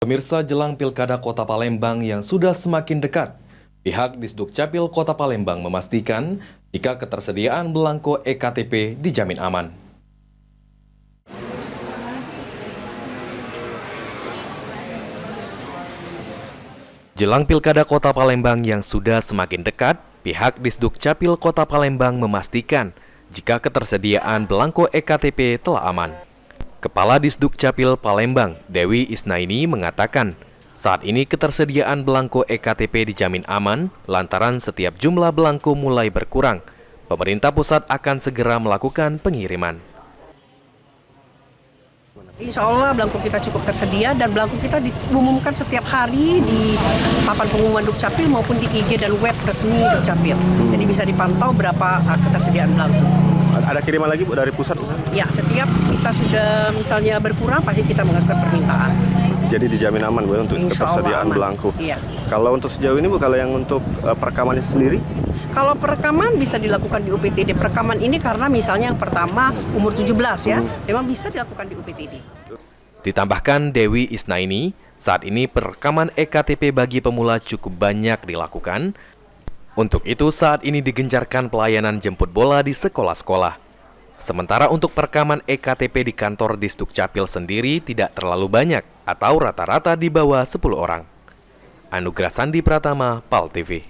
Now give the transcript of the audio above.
Pemirsa, jelang Pilkada Kota Palembang yang sudah semakin dekat, pihak Disdukcapil Kota Palembang memastikan jika ketersediaan belangko EKTP dijamin aman. Jelang Pilkada Kota Palembang yang sudah semakin dekat, pihak Disdukcapil Kota Palembang memastikan jika ketersediaan belangko EKTP telah aman. Kepala Disdukcapil Palembang, Dewi Isnaini mengatakan, saat ini ketersediaan belangko EKTP dijamin aman lantaran setiap jumlah belangko mulai berkurang. Pemerintah pusat akan segera melakukan pengiriman. Insya Allah belangko kita cukup tersedia dan belangko kita diumumkan setiap hari di papan pengumuman Dukcapil maupun di IG dan web resmi Dukcapil. Jadi bisa dipantau berapa ketersediaan belangko. Ada kiriman lagi Bu dari pusat? Ya, setiap kita sudah misalnya berkurang pasti kita mengajukan permintaan. Jadi dijamin aman Bu untuk ketersediaan belangko. Iya. Kalau untuk sejauh ini Bu, kalau yang untuk perekaman itu sendiri? Kalau perekaman bisa dilakukan di UPTD. Perekaman ini karena misalnya yang pertama umur 17 ya, memang bisa dilakukan di UPTD. Ditambahkan Dewi Isnaini, saat ini perekaman EKTP bagi pemula cukup banyak dilakukan. Untuk itu saat ini digencarkan pelayanan jemput bola di sekolah-sekolah. Sementara untuk perekaman EKTP di kantor Disdukcapil sendiri tidak terlalu banyak atau rata-rata di bawah 10 orang. Anugrah Sandi Pratama, PAL TV.